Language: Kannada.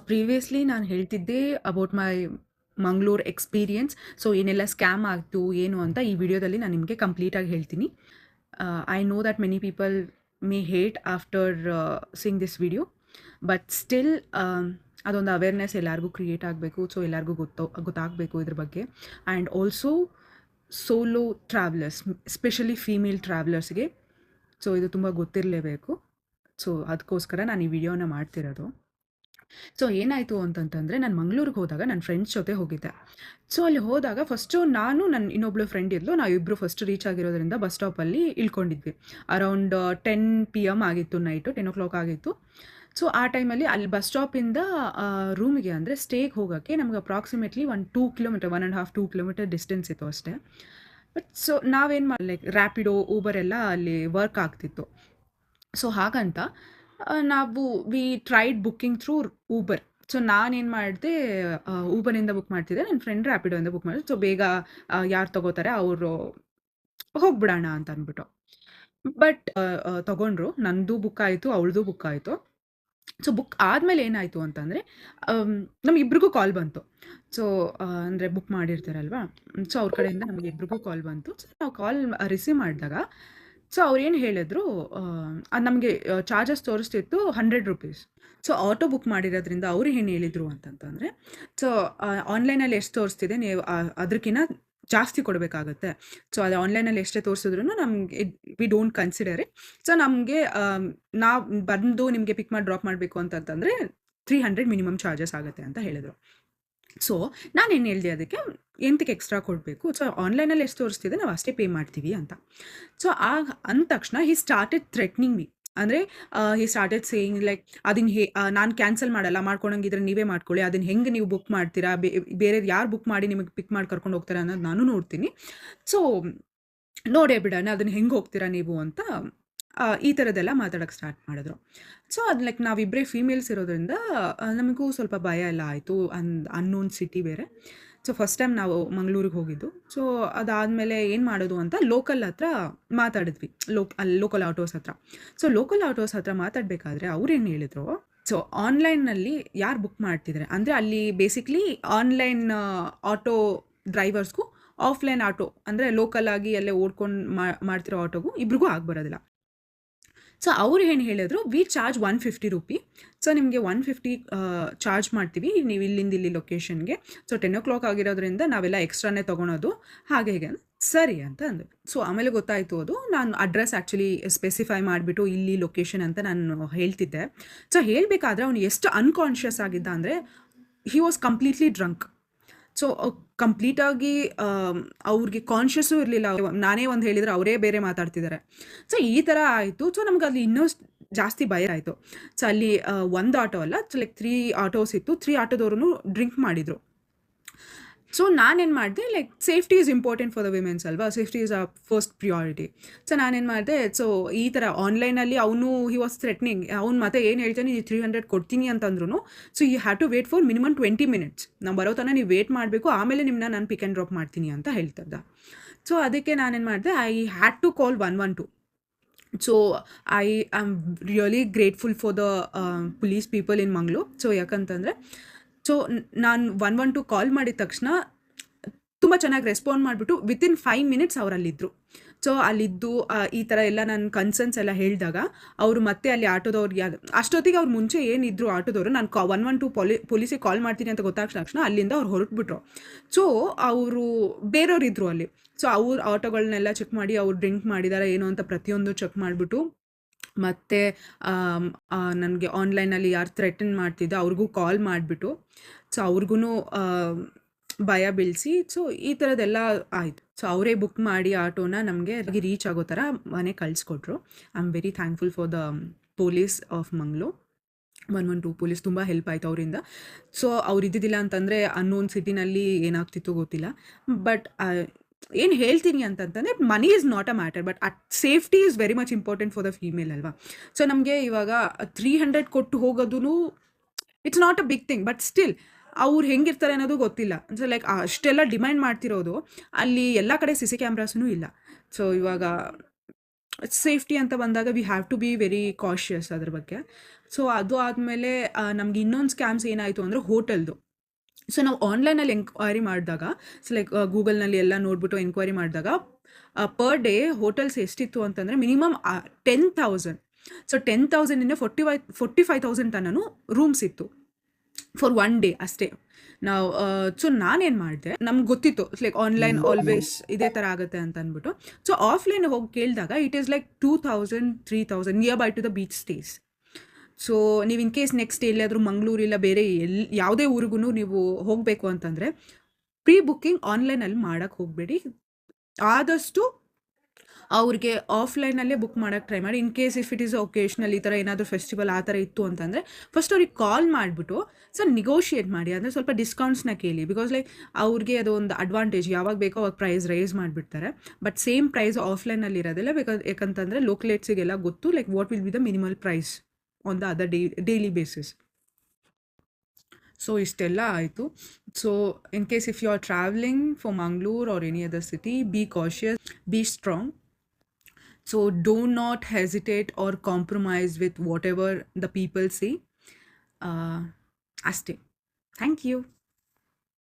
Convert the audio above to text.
ಪ್ರೀವಿಯಸ್ಲಿ ನಾನು ಹೇಳ್ತಿದ್ದೆ about my Mangaluru experience. So ಏನೆಲ್ಲ ಸ್ಕ್ಯಾಮ್ ಆಯಿತು ಏನು ಅಂತ ಈ ವಿಡಿಯೋದಲ್ಲಿ ನಾನು ನಿಮಗೆ ಕಂಪ್ಲೀಟಾಗಿ ಹೇಳ್ತೀನಿ. I know that many people may hate after seeing this video, but still ಅದೊಂದು ಅವೇರ್ನೆಸ್ ಎಲ್ಲರಿಗೂ ಕ್ರಿಯೇಟ್ ಆಗಬೇಕು. ಸೊ ಎಲ್ಲರಿಗೂ ಗೊತ್ತಾಗಬೇಕು ಇದ್ರ ಬಗ್ಗೆ. And also solo travellers, especially female ಟ್ರಾವೆಲರ್ಸ್ಗೆ ಸೊ ಇದು ತುಂಬ ಗೊತ್ತಿರಲೇಬೇಕು. ಸೊ ಅದಕ್ಕೋಸ್ಕರ ನಾನು ಈ ವಿಡಿಯೋನ ಮಾಡ್ತಿರೋದು. ಸೊ ಏನಾಯಿತು ಅಂತಂತಂದರೆ, ನಾನು ಮಂಗಳೂರಿಗೆ ಹೋದಾಗ ನನ್ನ ಫ್ರೆಂಡ್ಸ್ ಜೊತೆ ಹೋಗಿದ್ದೆ. ಸೊ ಅಲ್ಲಿ ಹೋದಾಗ ಫಸ್ಟು ನಾನು ನನ್ನ ಇನ್ನೊಬ್ಳು ಫ್ರೆಂಡ್ ಇದ್ಲು. ನಾವಿಬ್ಬರು ಫಸ್ಟ್ ರೀಚ್ ಆಗಿರೋದ್ರಿಂದ ಬಸ್ ಸ್ಟಾಪಲ್ಲಿ ಇಳ್ಕೊಂಡಿದ್ವಿ. ಅರೌಂಡ್ 10 PM ಆಗಿತ್ತು, ನೈಟು 10 o'clock ಆಗಿತ್ತು. ಸೊ ಆ ಟೈಮಲ್ಲಿ ಅಲ್ಲಿ ಬಸ್ ಸ್ಟಾಪಿಂದ ರೂಮಿಗೆ ಅಂದರೆ ಸ್ಟೇಗೆ ಹೋಗೋಕ್ಕೆ ನಮ್ಗೆ ಅಪ್ರಾಕ್ಸಿಮೇಟ್ಲಿ 2 ಕಿಲೋಮೀಟರ್, 1.5 2 ಕಿಲೋಮೀಟರ್ ಡಿಸ್ಟೆನ್ಸ್ ಇತ್ತು ಅಷ್ಟೇ. ಬಟ್ ಸೊ ನಾವೇನು ಲೈಕ್ ರ್ಯಾಪಿಡೋ, ಊಬರ್ ಎಲ್ಲ ಅಲ್ಲಿ ವರ್ಕ್ ಆಗ್ತಿತ್ತು. ಸೊ ಹಾಗಂತ ನಾವು we tried booking through Uber. So ನಾನೇನು ಮಾಡಿದೆ, ಊಬರಿಂದ ಬುಕ್ ಮಾಡ್ತಿದ್ದೆ, ನನ್ನ ಫ್ರೆಂಡ್ ರ್ಯಾಪಿಡೋಯಿಂದ ಬುಕ್ ಮಾಡಿದೆ. ಸೊ ಬೇಗ ಯಾರು ತಗೋತಾರೆ ಅವರು ಹೋಗ್ಬಿಡೋಣ ಅಂತ ಅಂದ್ಬಿಟ್ಟು. ಬಟ್ ತಗೊಂಡ್ರು. ನಂದು ಬುಕ್ ಆಯಿತು, ಅವಳದು ಬುಕ್ ಆಯಿತು. ಸೊ ಬುಕ್ ಆದಮೇಲೆ ಏನಾಯಿತು ಅಂತಂದರೆ, ನಮಗಿಬ್ರಿಗೂ ಕಾಲ್ ಬಂತು. ಸೊ ಅಂದರೆ ಬುಕ್ ಮಾಡಿರ್ತಾರಲ್ವಾ, ಸೊ ಅವ್ರ ಕಡೆಯಿಂದ ನಮಗಿಬ್ರಿಗೂ ಕಾಲ್ ಬಂತು. ಸೊ ನಾವು ಕಾಲ್ ರಿಸೀವ್ ಮಾಡಿದಾಗ ಸೊ ಅವ್ರೇನು ಹೇಳಿದ್ರು, ಅದು ನಮಗೆ ಚಾರ್ಜಸ್ ತೋರಿಸ್ತಿತ್ತು 100 ರೂಪೀಸ್. ಸೊ ಆಟೋ ಬುಕ್ ಮಾಡಿರೋದ್ರಿಂದ ಅವ್ರು ಏನು ಹೇಳಿದರು ಅಂತಂತಂದರೆ, ಸೊ ಆನ್ಲೈನಲ್ಲಿ ಎಷ್ಟು ತೋರಿಸ್ತಿದೆ ನೀವು ಅದಕ್ಕಿಂತ ಜಾಸ್ತಿ ಕೊಡಬೇಕಾಗತ್ತೆ. ಸೊ ಅದು ಆನ್ಲೈನಲ್ಲಿ ಎಷ್ಟೇ ತೋರಿಸಿದ್ರು ನಮಗೆ we don't consider it. So ನಮಗೆ ನಾವು ಬಂದು ನಿಮಗೆ ಪಿಕ್ ಮಾಡಿ ಡ್ರಾಪ್ ಮಾಡಬೇಕು ಅಂತಂತಂದರೆ 300 ಮಿನಿಮಮ್ ಚಾರ್ಜಸ್ ಆಗುತ್ತೆ ಅಂತ ಹೇಳಿದರು. ಸೊ ನಾನೇನು ಹೇಳಿದೆ ಅದಕ್ಕೆ, ಎಂತಕ್ಕೆ ಎಕ್ಸ್ಟ್ರಾ ಕೊಡಬೇಕು, ಸೊ ಆನ್ಲೈನಲ್ಲಿ ಎಷ್ಟು ತೋರಿಸ್ತಿದೆ ನಾವು ಅಷ್ಟೇ ಪೇ ಮಾಡ್ತೀವಿ ಅಂತ. ಸೊ ಅಂದ ತಕ್ಷಣ ಹಿ ಸ್ಟಾರ್ಟೆಡ್ ಥ್ರೆಟ್ನಿಂಗ್ ಮೀ. ಅಂದರೆ ಹಿ ಸ್ಟಾರ್ಟೆಡ್ ಸೇಯಿಂಗ್ ಲೈಕ್, ಅದನ್ನು ನಾನು ಕ್ಯಾನ್ಸಲ್ ಮಾಡಲ್ಲ, ಮಾಡ್ಕೊಳಂಗಿದ್ರೆ ನೀವೇ ಮಾಡ್ಕೊಳ್ಳಿ, ಅದನ್ನು ಹೆಂಗೆ ನೀವು ಬುಕ್ ಮಾಡ್ತೀರಾ, ಬೇರೆ ಯಾರು ಬುಕ್ ಮಾಡಿ ನಿಮಗೆ ಪಿಕ್ ಮಾಡಿ ಕರ್ಕೊಂಡು ಹೋಗ್ತಾರೆ ಅನ್ನೋದು ನಾನು ನೋಡ್ತೀನಿ. ಸೊ ನೋಡೇ ಬಿಡೋಣ ಅದನ್ನು ಹೆಂಗೆ ಹೋಗ್ತೀರಾ ನೀವು ಅಂತ ಈ ಥರದ್ದೆಲ್ಲ ಮಾತಾಡೋಕ್ಕೆ ಸ್ಟಾರ್ಟ್ ಮಾಡಿದ್ರು. ಸೊ ಅದು ಲೈಕ್ ನಾವಿಬ್ಬರೇ ಫೀಮೇಲ್ಸ್ ಇರೋದ್ರಿಂದ ನಮಗೂ ಸ್ವಲ್ಪ ಭಯ ಎಲ್ಲ ಆಯಿತು. ಅನ್ನೋನ್ ಸಿಟಿ ಬೇರೆ. ಸೊ ಫಸ್ಟ್ ಟೈಮ್ ನಾವು ಮಂಗಳೂರಿಗೆ ಹೋಗಿದ್ದು. ಸೊ ಅದಾದಮೇಲೆ ಏನು ಮಾಡೋದು ಅಂತ ಲೋಕಲ್ ಹತ್ರ ಮಾತಾಡಿದ್ವಿ, ಅಲ್ಲಿ ಲೋಕಲ್ ಆಟೋಸ್ ಹತ್ರ. ಸೊ ಲೋಕಲ್ ಆಟೋಸ್ ಹತ್ರ ಮಾತಾಡಬೇಕಾದ್ರೆ ಅವ್ರೇನು ಹೇಳಿದ್ರು, ಸೊ ಆನ್ಲೈನ್ನಲ್ಲಿ ಯಾರು ಬುಕ್ ಮಾಡ್ತಿದ್ದಾರೆ ಅಂದರೆ, ಅಲ್ಲಿ ಬೇಸಿಕ್ಲಿ ಆನ್ಲೈನ್ ಆಟೋ ಡ್ರೈವರ್ಸ್ಗೂ ಆಫ್ಲೈನ್ ಆಟೋ ಅಂದರೆ ಲೋಕಲ್ ಆಗಿ ಅಲ್ಲೇ ಓಡ್ಕೊಂಡು ಮಾಡ್ತಿರೋ ಆಟೋಗೂ ಇಬ್ರಿಗೂ ಆಗ್ಬರೋದಿಲ್ಲ. ಸೊ ಅವ್ರು ಏನು ಹೇಳಿದ್ರು, ವಿ ಚಾರ್ಜ್ 150 ರೂಪಿ. ಸೊ ನಿಮಗೆ 150 ಚಾರ್ಜ್ ಮಾಡ್ತೀವಿ ನೀವು ಇಲ್ಲಿಂದ ಇಲ್ಲಿ ಲೊಕೇಶನ್ಗೆ. ಸೊ 10 o'clock ಆಗಿರೋದ್ರಿಂದ ನಾವೆಲ್ಲ ಎಕ್ಸ್ಟ್ರಾನೇ ತೊಗೊಳೋದು, ಹಾಗೆ ಹೀಗೆ ಸರಿ ಅಂತ ಅಂದರು. ಸೊ ಆಮೇಲೆ ಗೊತ್ತಾಯಿತು, ಅದು ನಾನು ಅಡ್ರೆಸ್ ಆ್ಯಕ್ಚುಲಿ ಸ್ಪೆಸಿಫೈ ಮಾಡಿಬಿಟ್ಟು ಇಲ್ಲಿ ಲೊಕೇಶನ್ ಅಂತ ನಾನು ಹೇಳ್ತಿದ್ದೆ. ಸೊ ಹೇಳಬೇಕಾದ್ರೆ ಅವನು ಎಷ್ಟು ಅನ್ಕಾನ್ಷಿಯಸ್ ಆಗಿದ್ದ ಅಂದರೆ, he was completely drunk. So ಕಂಪ್ಲೀಟಾಗಿ ಅವ್ರಿಗೆ ಕಾನ್ಷಿಯಸ್ಸೂ ಇರಲಿಲ್ಲ. ನಾನೇ ಒಂದು ಹೇಳಿದರೆ ಅವರೇ ಬೇರೆ ಮಾತಾಡ್ತಿದ್ದಾರೆ. ಸೊ ಈ ಥರ ಆಯಿತು. ಸೊ ನಮ್ಗೆ ಅಲ್ಲಿ ಇನ್ನೂ ಜಾಸ್ತಿ ಭಯ ಆಯಿತು. ಸೊ ಅಲ್ಲಿ ಒಂದು ಆಟೋ ಅಲ್ಲ, ಸೊ ಲೈಕ್ 3 ಆಟೋಸ್ ಇತ್ತು. 3 ಆಟೋದವ್ರೂ ಡ್ರಿಂಕ್ ಮಾಡಿದರು. ಸೊ ನಾನೇನು ಮಾಡಿದೆ, like safety is important for the womens ಅಲ್ವಾ, safety is a first priority. So ನಾನೇನು ಮಾಡಿದೆ, ಸೊ ಈ ಥರ ಆನ್ಲೈನಲ್ಲಿ ಅವನು ಹಿ ವಾಸ್ ಥ್ರೆಟ್ನಿಂಗ್. ಅವ್ನು ಮತ್ತೆ ಏನು ಹೇಳ್ತಾನೆ, 300 ಕೊಡ್ತೀನಿ ಅಂತಂದ್ರೂ, so you have to wait for minimum 20 minutes. ನಾವು ಬರೋ ತನಕ ನೀವು ವೇಟ್ ಮಾಡಬೇಕು, ಆಮೇಲೆ ನಿಮ್ಮನ್ನ ನಾನು ಪಿಕ್ ಆ್ಯಂಡ್ ಡ್ರಾಪ್ ಮಾಡ್ತೀನಿ ಅಂತ ಹೇಳ್ತಿದ್ದ. ಸೊ ಅದಕ್ಕೆ ನಾನೇನು ಮಾಡಿದೆ, I had to call 112. So I am really grateful for the police people in Mangaluru. So ಯಾಕಂತಂದರೆ, ಸೊ ನಾನು 112 ಕಾಲ್ ಮಾಡಿದ ತಕ್ಷಣ ತುಂಬ ಚೆನ್ನಾಗಿ ರೆಸ್ಪಾಂಡ್ ಮಾಡಿಬಿಟ್ಟು ವಿತಿನ್ 5 minutes ಅವರಲ್ಲಿದ್ದರು. ಸೊ ಅಲ್ಲಿದ್ದು ಈ ಥರ ಎಲ್ಲ ನನ್ನ ಕನ್ಸರ್ನ್ಸ್ ಎಲ್ಲ ಹೇಳಿದಾಗ ಅವರು ಮತ್ತೆ ಅಲ್ಲಿ ಆಟೋದವ್ರಿಗೆ ಅಷ್ಟೊತ್ತಿಗೆ ಅವ್ರು ಮುಂಚೆ ಏನಿದ್ರು ಆಟೋದವರು, ನಾನು 112 ಪೊಲೀಸಿಗೆ ಕಾಲ್ ಮಾಡ್ತೀನಿ ಅಂತ ಗೊತ್ತಾದ ತಕ್ಷಣ ಅಲ್ಲಿಂದ ಅವ್ರು ಹೊರಟ್ಬಿಟ್ರು. ಸೊ ಅವರು ಬೇರೆಯವ್ರು ಇದ್ದರು ಅಲ್ಲಿ. ಸೊ ಅವ್ರ ಆಟೋಗಳನ್ನೆಲ್ಲ ಚೆಕ್ ಮಾಡಿ ಅವ್ರು ಡ್ರಿಂಕ್ ಮಾಡಿದಾರ ಏನೋ ಅಂತ ಪ್ರತಿಯೊಂದು ಚೆಕ್ ಮಾಡಿಬಿಟ್ಟು, ಮತ್ತು ನನಗೆ ಆನ್ಲೈನಲ್ಲಿ ಯಾರು ಥ್ರೆಟನ್ ಮಾಡ್ತಿದ್ದ ಅವ್ರಿಗೂ ಕಾಲ್ ಮಾಡಿಬಿಟ್ಟು, ಸೊ ಅವ್ರಿಗೂ ಭಯ ಬೀಳಿಸಿ, ಸೊ ಈ ಥರದ್ದೆಲ್ಲ ಆಯಿತು. ಸೊ ಅವರೇ ಬುಕ್ ಮಾಡಿ ಆಟೋನ ನಮಗೆ ರೀಚ್ ಆಗೋ ಥರ ಮನೆ ಕಳಿಸ್ಕೊಟ್ರು. I am very thankful for the police of Mangaluru. 112 police ತುಂಬ ಹೆಲ್ಪ್ ಆಯಿತು ಅವರಿಂದ. ಸೊ ಅವ್ರು ಇದ್ದಿದ್ದಿಲ್ಲ ಅಂತಂದರೆ ಅನ್ನೋನ್ ಸಿಟಿನಲ್ಲಿ ಏನಾಗ್ತಿತ್ತು ಗೊತ್ತಿಲ್ಲ. ಬಟ್ ಏನು ಹೇಳ್ತೀನಿ ಅಂತಂತಂದರೆ, money is not a matter, but safety is very much important for the female ಅಲ್ವಾ. ಸೊ ನಮಗೆ ಇವಾಗ 300 ಕೊಟ್ಟು ಹೋಗೋದು it's not a big thing, but still ಅವ್ರು ಹೆಂಗಿರ್ತಾರೆ ಅನ್ನೋದು ಗೊತ್ತಿಲ್ಲ. ಸೊ ಲೈಕ್ ಅಷ್ಟೆಲ್ಲ ಡಿಮ್ಯಾಂಡ್ ಮಾಡ್ತಿರೋದು, ಅಲ್ಲಿ ಎಲ್ಲ ಕಡೆ CC ಕ್ಯಾಮ್ರಾಸೂ ಇಲ್ಲ. ಸೊ ಇವಾಗ ಸೇಫ್ಟಿ ಅಂತ ಬಂದಾಗ we have to be very cautious ಅದ್ರ ಬಗ್ಗೆ. ಸೊ ಅದು ಆದಮೇಲೆ ನಮ್ಗೆ ಇನ್ನೊಂದು ಸ್ಕ್ಯಾಮ್ಸ್ ಏನಾಯಿತು ಅಂದರೆ ಹೋಟೆಲ್ದು. ಸೊ ನಾವು ಆನ್ಲೈನಲ್ಲಿ ಎಂಕ್ವೈರಿ ಮಾಡಿದಾಗ, ಸೊ ಲೈಕ್ ಗೂಗಲ್ನಲ್ಲಿ ಎಲ್ಲ ನೋಡಿಬಿಟ್ಟು ಎಂಕ್ವೈರಿ ಮಾಡಿದಾಗ ಪರ್ ಡೇ ಹೋಟೆಲ್ಸ್ ಎಷ್ಟಿತ್ತು ಅಂತಂದರೆ ಮಿನಿಮಮ್ 10,000. ಸೊ 10,000ಇಂದ 45,000 ತನೂ ರೂಮ್ಸ್ ಇತ್ತು ಫಾರ್ 1 ಡೇ ಅಷ್ಟೇ. ನಾವು ಸೊ ನಾನೇನು ಮಾಡಿದೆ, ನಮ್ಗೆ ಗೊತ್ತಿತ್ತು ಲೈಕ್ ಆನ್ಲೈನ್ ಆಲ್ವೇಸ್ ಇದೇ ಥರ ಆಗುತ್ತೆ ಅಂತ ಅಂದ್ಬಿಟ್ಟು. ಸೊ ಆಫ್ಲೈನ್ ಹೋಗಿ ಕೇಳಿದಾಗ it is like 2,000 3,000 near by two the beach stays. So ನೀವು ಇನ್ ಕೇಸ್ ನೆಕ್ಸ್ಟ್ ಎಲ್ಲಿಯಾದರೂ ಮಂಗಳೂರಿಲ್ಲ ಬೇರೆ ಯಾವುದೇ ಊರಿಗೂ ನೀವು ಹೋಗಬೇಕು ಅಂತಂದರೆ ಪ್ರೀ ಬುಕ್ಕಿಂಗ್ ಆನ್ಲೈನಲ್ಲಿ ಮಾಡೋಕ್ಕೆ ಹೋಗಬೇಡಿ. ಆದಷ್ಟು ಅವ್ರಿಗೆ ಆಫ್ಲೈನಲ್ಲೇ ಬುಕ್ ಮಾಡೋಕ್ಕೆ ಟ್ರೈ ಮಾಡಿ. In case if it is occasional ಈ ಥರ ಏನಾದರೂ ಫೆಸ್ಟಿವಲ್ ಆ ಥರ ಇತ್ತು ಅಂತಂದರೆ ಫಸ್ಟ್ ಅವ್ರಿಗೆ ಕಾಲ್ ಮಾಡಿಬಿಟ್ಟು ನೆಗೋಷಿಯೇಟ್ ಮಾಡಿ, ಅಂದರೆ ಸ್ವಲ್ಪ ಡಿಸ್ಕೌಂಟ್ಸ್ನ ಕೇಳಿ. ಬಿಕಾಸ್ ಲೈಕ್ ಅವ್ರಿಗೆ ಅದು ಒಂದು ಅಡ್ವಾಂಟೇಜ್, ಯಾವಾಗ ಬೇಕೋ ಅವಾಗ ಪ್ರೈಸ್ ರೈಸ್ ಮಾಡಿಬಿಡ್ತಾರೆ. ಬಟ್ ಸೇಮ್ ಪ್ರೈಸ್ ಆಫ್ಲೈನಲ್ಲಿ ಇರೋದಿಲ್ಲ. ಯಾಕಂತಂದರೆ ಲೋಕಲೇಟ್ಸಿಗೆಲ್ಲ ಗೊತ್ತು like what will be the minimal price on the other daily basis. So ಇಷ್ಟೆಲ್ಲ ಆಯಿತು. So in case if you are travelling for Mangaluru or any other city, be cautious, be strong. So do not hesitate or compromise with whatever the people say. Aste. Thank you.